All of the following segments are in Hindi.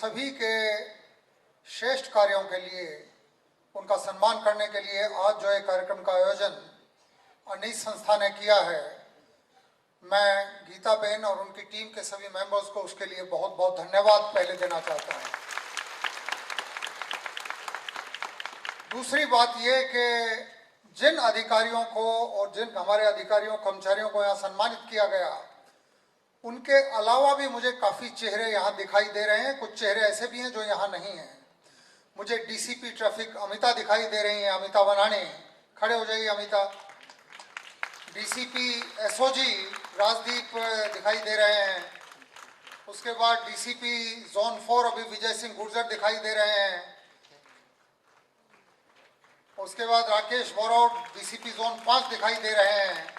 सभी के श्रेष्ठ कार्यों के लिए उनका सम्मान करने के लिए आज जो एक कार्यक्रम का आयोजन अनीस संस्था ने किया है, मैं गीता बहन और उनकी टीम के सभी मेंबर्स को उसके लिए बहुत बहुत धन्यवाद पहले देना चाहता हूं। दूसरी बात यह कि जिन अधिकारियों को और जिन हमारे अधिकारियों कर्मचारियों को यहाँ सम्मानित किया गया, उनके अलावा भी मुझे काफ़ी चेहरे यहाँ दिखाई दे रहे हैं। कुछ चेहरे ऐसे भी हैं जो यहाँ नहीं हैं। मुझे डीसीपी ट्रैफिक अमिता दिखाई दे रही हैं, अमिता बनाने, खड़े हो जाइए अमिता। डीसीपी एसओजी राजदीप दिखाई दे रहे हैं। उसके बाद डीसीपी जोन 4 अभी विजय सिंह गुर्जर दिखाई दे रहे हैं। उसके बाद राकेश बोरोड डीसीपी जोन 5 दिखाई दे रहे हैं।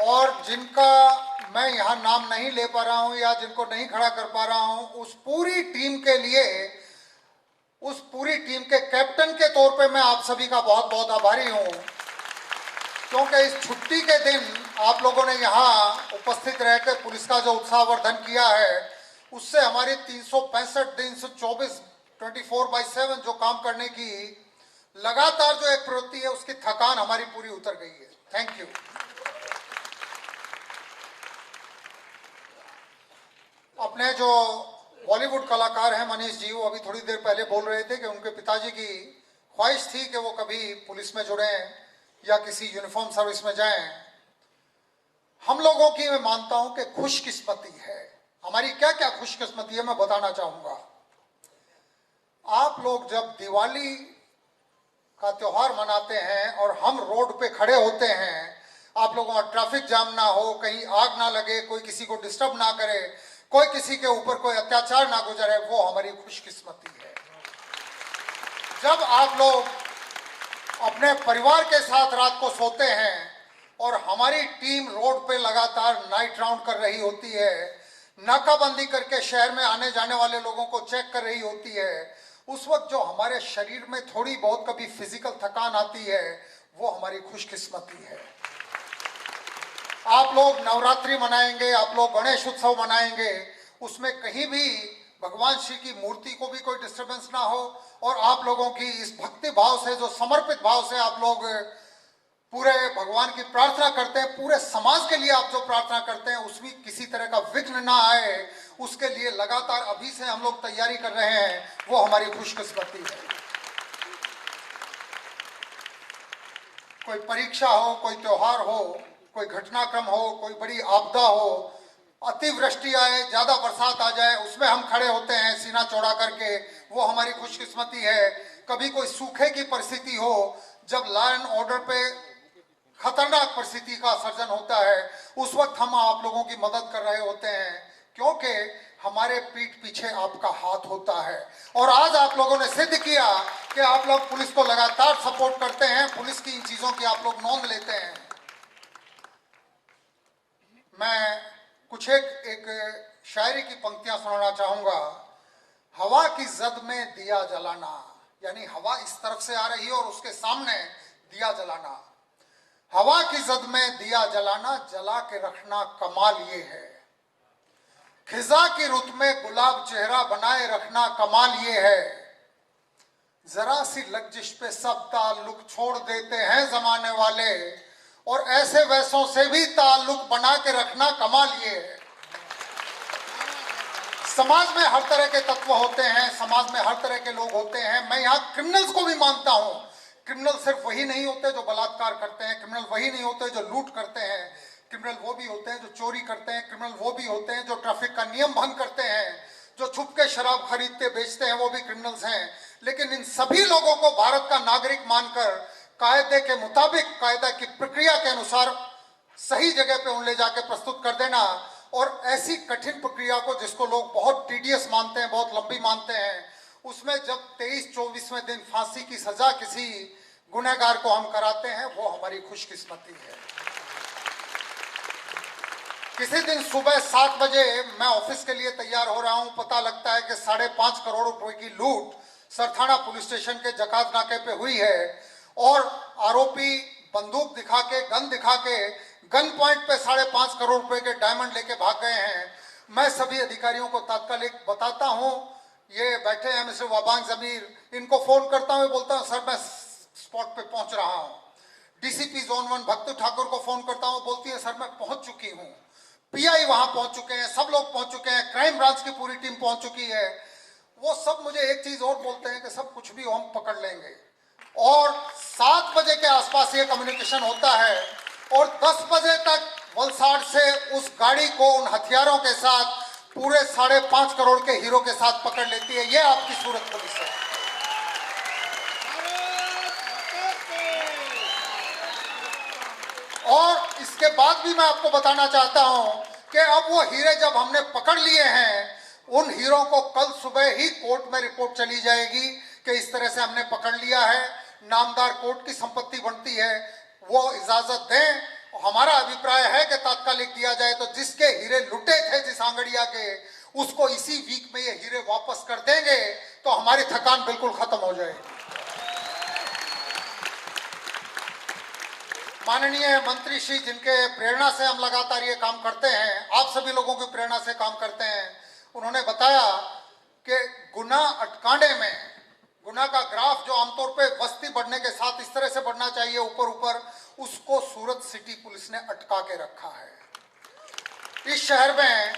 और जिनका मैं यहाँ नाम नहीं ले पा रहा हूँ या जिनको नहीं खड़ा कर पा रहा हूँ, उस पूरी टीम के लिए, उस पूरी टीम के कैप्टन के तौर पे मैं आप सभी का बहुत बहुत आभारी हूँ, क्योंकि इस छुट्टी के दिन आप लोगों ने यहाँ उपस्थित रहकर पुलिस का जो उत्साहवर्धन किया है, उससे हमारी 365 दिन से 24/7 जो काम करने की लगातार जो एक प्रवृत्ति है, उसकी थकान हमारी पूरी उतर गई है। Thank you. अपने जो बॉलीवुड कलाकार हैं मनीष जी, वो अभी थोड़ी देर पहले बोल रहे थे कि उनके पिताजी की ख्वाहिश थी कि वो कभी पुलिस में जुड़ें या किसी यूनिफॉर्म सर्विस में जाएं। हम लोगों की मैं मानता हूं कि खुशकिस्मती है। हमारी क्या क्या खुशकिस्मती है मैं बताना चाहूंगा। आप लोग जब दिवाली का त्योहार मनाते हैं और हम रोड पे खड़े होते हैं, आप लोगों का ट्रैफिक जाम ना हो, कहीं आग ना लगे, कोई किसी को डिस्टर्ब ना करे, कोई किसी के ऊपर कोई अत्याचार ना गुजरे, वो हमारी खुशकिस्मती है। जब आप लोग अपने परिवार के साथ रात को सोते हैं और हमारी टीम रोड पे लगातार नाइट राउंड कर रही होती है, नाकाबंदी करके शहर में आने जाने वाले लोगों को चेक कर रही होती है, उस वक्त जो हमारे शरीर में थोड़ी बहुत कभी फिजिकल थकान आती है, वो हमारी खुशकिस्मती है। आप लोग नवरात्रि मनाएंगे, आप लोग गणेश उत्सव मनाएंगे, उसमें कहीं भी भगवान श्री की मूर्ति को भी कोई डिस्टर्बेंस ना हो, और आप लोगों की इस भक्ति भाव से, जो समर्पित भाव से आप लोग पूरे भगवान की प्रार्थना करते हैं, पूरे समाज के लिए आप जो प्रार्थना करते हैं, उसमें किसी तरह का विघ्न ना आए, उसके लिए लगातार अभी से हम लोग तैयारी कर रहे हैं, वो हमारी खुशकिस्मती है। कोई परीक्षा हो, कोई त्योहार हो, कोई घटनाक्रम हो, कोई बड़ी आपदा हो, अतिवृष्टि आए, ज्यादा बरसात आ जाए, उसमें हम खड़े होते हैं सीना चौड़ा करके, वो हमारी खुशकिस्मती है। कभी कोई सूखे की परिस्थिति हो, जब लॉ एंड ऑर्डर पे खतरनाक परिस्थिति का सर्जन होता है, उस वक्त हम आप लोगों की मदद कर रहे होते हैं, क्योंकि हमारे पीठ पीछे आपका हाथ होता है। और आज आप लोगों ने सिद्ध किया कि आप लोग पुलिस को लगातार सपोर्ट करते हैं, पुलिस की इन चीजों की आप लोग नोंद लेते हैं। मैं कुछ एक शायरी की पंक्तियां सुनाना चाहूंगा। हवा की जद में दिया जलाना, यानी हवा इस तरफ से आ रही है और उसके सामने दिया जलाना। हवा की जद में दिया जलाना, जला के रखना कमाल ये है। खिजा की रुत में गुलाब चेहरा बनाए रखना कमाल ये है। जरा सी लग्जिश पे सब ताल्लुक छोड़ देते हैं जमाने वाले, और ऐसे वैसों से भी ताल्लुक बना के रखना कमाल ये है। समाज में हर तरह के तत्व होते हैं, समाज में हर तरह के लोग होते हैं। मैं यहाँ क्रिमिनल्स को भी मानता हूँ। क्रिमिनल सिर्फ वही नहीं होते जो बलात्कार करते हैं, क्रिमिनल वही नहीं होते जो लूट करते हैं, क्रिमिनल वो भी होते हैं जो चोरी करते हैं, क्रिमिनल वो भी होते हैं जो ट्रैफिक का नियम भंग करते हैं, जो छुप के शराब खरीदते बेचते हैं, वो भी क्रिमिनल्स हैं। लेकिन इन सभी लोगों को भारत का नागरिक मानकर कायदे के मुताबिक, कायदा की प्रक्रिया के अनुसार सही जगह पे उन ले जाके प्रस्तुत कर देना, और ऐसी कठिन प्रक्रिया को जिसको लोग बहुत टीडियस मानते हैं, बहुत लंबी मानते हैं, उसमें जब 23-24वें दिन फांसी की सजा किसी गुनहगार को हम कराते हैं, वो हमारी खुशकिस्मती है। किसी दिन सुबह 7 बजे मैं ऑफिस के लिए तैयार हो रहा हूं, पता लगता है कि 5.5 करोड़ रुपए की लूट सरथाना पुलिस स्टेशन के जकात नाके पे हुई है, और आरोपी बंदूक दिखा के, गन दिखा के, गन पॉइंट पे 5.5 करोड़ रुपए के डायमंड लेके भाग गए हैं। मैं सभी अधिकारियों को तात्कालिक बताता हूं, ये बैठे हैं मिस्टर वाबांग जमीर, इनको फोन करता हूं, बोलता हूं सर मैं स्पॉट पे पहुंच रहा हूं। डीसीपी जोन 1 भक्तू ठाकुर को फोन करता हूं, बोलती है सर मैं पहुंच चुकी हूं। पीआई वहां पहुंच चुके हैं, सब लोग पहुंच चुके हैं, क्राइम ब्रांच की पूरी टीम पहुंच चुकी है। वो सब मुझे एक चीज और बोलते हैं कि सब कुछ भी हम पकड़ लेंगे। और 7 बजे के आसपास ये कम्युनिकेशन होता है और 10 बजे तक वलसाड़ से उस गाड़ी को उन हथियारों के साथ पूरे 5.5 करोड़ के हीरो के साथ पकड़ लेती है। ये आपकी सूरत पुलिस है। और इसके बाद भी मैं आपको बताना चाहता हूं कि अब वो हीरे जब हमने पकड़ लिए हैं, उन हीरों को कल सुबह ही कोर्ट में रिपोर्ट चली जाएगी कि इस तरह से हमने पकड़ लिया है, नामदार कोर्ट की संपत्ति बनती है, वो इजाजत दें। हमारा अभिप्राय है कि तात्कालिक दिया जाए, तो जिसके हीरे लुटे थे जिस आंगड़िया के, उसको इसी वीक में ये हीरे वापस कर देंगे तो हमारी थकान बिल्कुल खत्म हो जाएगी। माननीय मंत्री श्री, जिनके प्रेरणा से हम लगातार ये काम करते हैं, आप सभी लोगों की प्रेरणा से काम करते हैं, उन्होंने बताया कि गुना अटकाने में, गुना का ग्राफ जो आमतौर पे बस्ती बढ़ने के साथ इस तरह से बढ़ना चाहिए ऊपर ऊपर, उसको सूरत सिटी पुलिस ने अटका के रखा है। इस शहर में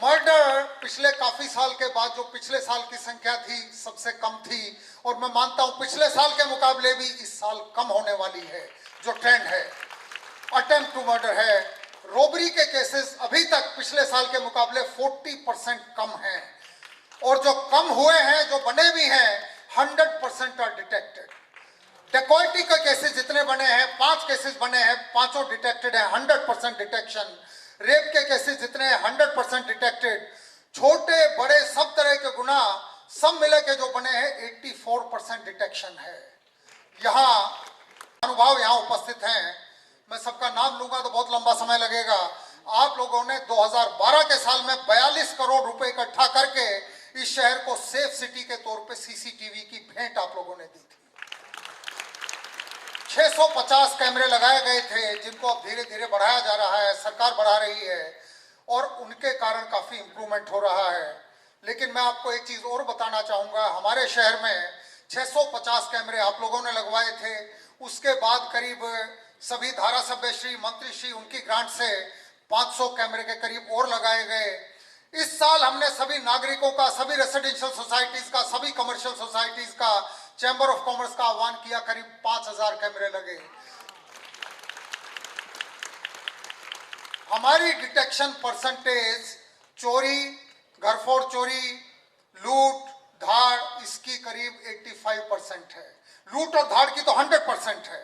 मर्डर पिछले काफी साल के बाद, जो पिछले साल की संख्या थी सबसे कम थी, और मैं मानता हूं पिछले साल के मुकाबले भी इस साल कम होने वाली है। जो ट्रेंड है, अटेम्प्ट टू मर्डर है, रोबरी के केसेस अभी तक पिछले साल के मुकाबले 40% कम हैं, और जो कम हुए हैं, जो बने भी हैं, 100% आर डिटेक्टेड। डेकॉइटी के केसेस जितने बने हैं, 5 केसेस बने हैं, 5 डिटेक्टेड है, 100% डिटेक्शन। रेप के केसेस जितने हैं, 100% डिटेक्टेड। छोटे बड़े सब तरह के गुना सब मिले के जो बने हैं, 84% डिटेक्शन है। यहाँ अनुभाव यहाँ उपस्थित हैं, मैं सबका नाम लूंगा तो बहुत लंबा समय लगेगा। आप लोगों ने 2012 के साल में 42 करोड़ रुपए इकट्ठा करके इस शहर को सेफ सिटी के तौर पे सीसीटीवी की भेंट आप लोगों ने दी थी। 650 कैमरे लगाए गए थे, जिनको अब धीरे धीरे बढ़ाया जा रहा है, सरकार बढ़ा रही है, और उनके कारण काफी इंप्रूवमेंट हो रहा है। लेकिन मैं आपको एक चीज और बताना चाहूंगा, हमारे शहर में 650 कैमरे आप लोगों ने लगवाए थे, उसके बाद करीब सभी धारासभ्य श्री, मंत्री श्री, उनकी ग्रांट से 500 कैमरे के करीब और लगाए गए। इस साल हमने सभी नागरिकों का, सभी रेसिडेंशियल सोसाइटीज का, सभी कमर्शियल सोसाइटीज का, चैंबर ऑफ कॉमर्स का आह्वान किया, करीब 5000 कैमरे लगे। हमारी डिटेक्शन परसेंटेज चोरी, घरफोड़ चोरी, लूट, धाड़, इसकी करीब 85% है। लूट और धाड़ की तो 100% है।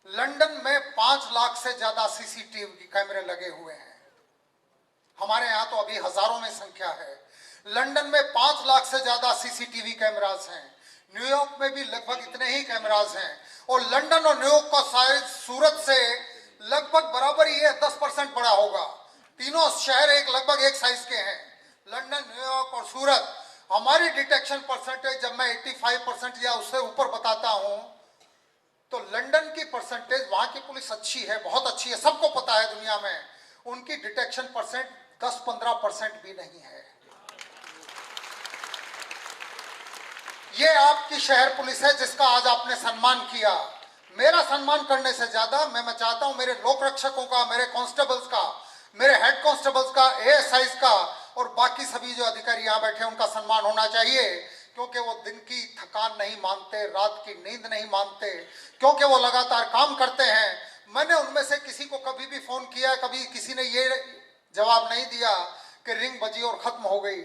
लंदन में 5 लाख से ज्यादा सीसीटीवी कैमरे लगे हुए हैं। हमारे यहां तो अभी हजारों में संख्या है। लंदन में 5 लाख से ज्यादा सीसीटीवी कैमरास हैं। न्यूयॉर्क में भी लगभग इतने ही कैमरास हैं, और लंदन और न्यूयॉर्क का साइज सूरत से लगभग बराबर ही है, 10% बड़ा होगा। तीनों शहर लगभग एक साइज के हैं, लंदन, न्यूयॉर्क और सूरत। हमारी डिटेक्शन परसेंटेज जब मैं 85% या उससे ऊपर बताता हूं, तो लंदन की परसेंटेज, वहां की पुलिस अच्छी है, बहुत अच्छी है, सबको पता है दुनिया में, उनकी डिटेक्शन परसेंट 10-15% भी नहीं है। ये आपकी शहर पुलिस है जिसका आज आपने सम्मान किया। मेरा सम्मान करने से ज्यादा मैं चाहता हूं मेरे लोक रक्षकों का, मेरे कांस्टेबल्स का, मेरे हेड कांस्टेबल्स का, एएसआईज का, और बाकी सभी जो अधिकारी यहां बैठे हैं उनका सम्मान होना चाहिए, क्योंकि वो दिन की थकान नहीं मानते, रात की नींद नहीं मानते, क्योंकि वो लगातार काम करते हैं। मैंने उनमें से किसी को कभी भी फोन किया, कभी किसी ने ये जवाब नहीं दिया कि रिंग बजी और खत्म हो गई,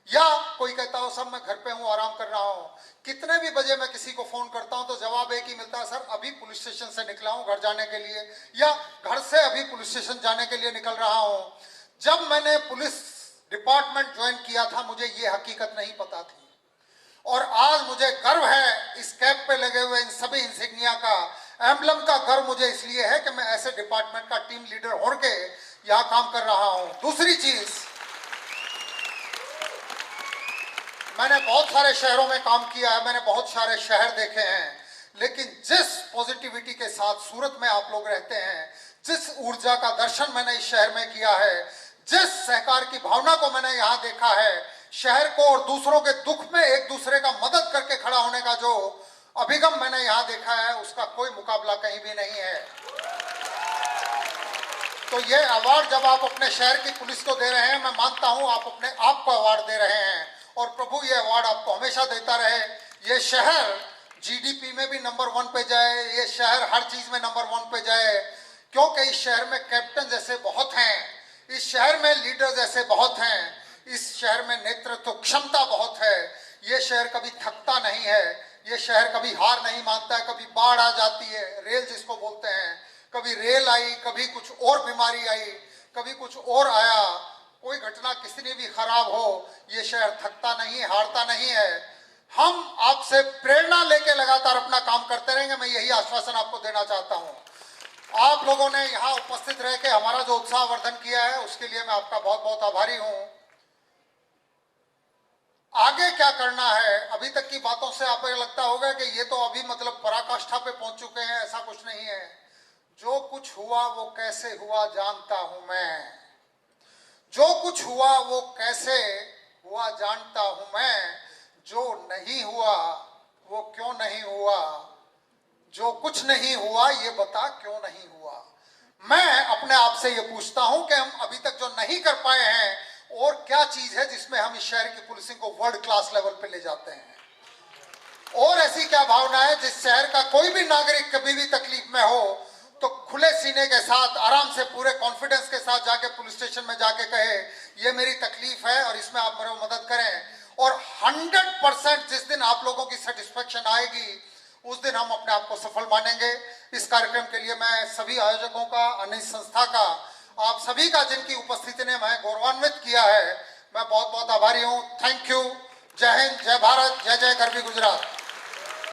या कोई कहता हो सर मैं घर पे हूं, आराम कर रहा हूं। कितने भी बजे मैं किसी को फोन करता हूं तो जवाब एक ही मिलता है, सर अभी पुलिस स्टेशन से निकला हूं घर जाने के लिए, या घर से अभी पुलिस स्टेशन जाने के लिए निकल रहा हूं। जब मैंने पुलिस डिपार्टमेंट ज्वाइन किया था, मुझे ये हकीकत नहीं पता थी, और आज मुझे गर्व है इस कैप पे लगे हुए इन सभी इंसिग्निया का, एम्बलम का गर्व मुझे इसलिए है कि मैं ऐसे डिपार्टमेंट का टीम लीडर होकर यहां काम कर रहा हूं। दूसरी चीज, मैंने बहुत सारे शहरों में काम किया है, मैंने बहुत सारे शहर देखे हैं, लेकिन जिस पॉजिटिविटी के साथ सूरत में आप लोग रहते हैं, जिस ऊर्जा का दर्शन मैंने इस शहर में किया है, जिस सहकार की भावना को मैंने यहाँ देखा है, शहर को और दूसरों के दुख में एक दूसरे का मदद करके खड़ा होने का जो अभिगम मैंने यहाँ देखा है, उसका कोई मुकाबला कहीं भी नहीं है। तो ये अवार्ड जब आप अपने शहर की पुलिस को दे रहे हैं, मैं मानता हूं आप अपने आप को अवार्ड दे रहे हैं, और प्रभु ये अवार्ड आपको हमेशा देता रहे। ये शहर जीडीपी में भी नंबर 1 पे जाए, ये शहर हर चीज में नंबर 1 पे जाए, क्योंकि इस शहर में कैप्टन जैसे बहुत हैं, इस शहर में लीडर जैसे बहुत हैं, इस शहर में नेतृत्व क्षमता बहुत है। ये शहर कभी थकता नहीं है, ये शहर कभी हार नहीं मानता है। कभी बाढ़ आ जाती है, रेल जिसको बोलते हैं, कभी रेल आई, कभी कुछ और बीमारी आई, कभी कुछ और आया, कोई घटना किसी ने भी खराब हो, ये शहर थकता नहीं, हारता नहीं है। हम आपसे प्रेरणा लेके लगातार अपना काम करते रहेंगे, मैं यही आश्वासन आपको देना चाहता हूं। आप लोगों ने यहाँ उपस्थित रह के हमारा जो उत्साहवर्धन किया है, उसके लिए मैं आपका बहुत बहुत आभारी हूं। आगे क्या करना है, अभी तक की बातों से आपको लगता होगा कि ये तो अभी मतलब पराकाष्ठा पे पहुंच चुके हैं, ऐसा कुछ नहीं है। जो कुछ हुआ वो कैसे हुआ जानता हूं मैं, जो कुछ हुआ वो कैसे हुआ जानता हूं मैं, जो नहीं हुआ वो क्यों नहीं हुआ, जो कुछ नहीं हुआ ये बता क्यों नहीं हुआ। मैं अपने आप से ये पूछता हूं कि हम अभी तक जो नहीं कर पाए हैं, और क्या चीज है जिसमें हम इस शहर की पुलिसिंग को वर्ल्ड क्लास लेवल पे ले जाते हैं, और ऐसी क्या भावना है जिस शहर का कोई भी नागरिक कभी भी तकलीफ में हो तो खुले सीने के साथ, आराम से, पूरे कॉन्फिडेंस के साथ जाके पुलिस स्टेशन में जाके कहे ये मेरी तकलीफ है और इसमें आप मेरी मदद करें। और 100% जिस दिन आप लोगों की सेटिस्फेक्शन आएगी, उस दिन हम अपने आप को सफल मानेंगे। इस कार्यक्रम के लिए मैं सभी आयोजकों का, अनिल संस्था का, आप सभी का, जिनकी उपस्थिति ने मैं गौरवान्वित किया है, मैं बहुत बहुत आभारी हूँ। Thank you. जय हिंद, जय भारत, जय जय गरवी गुजरात।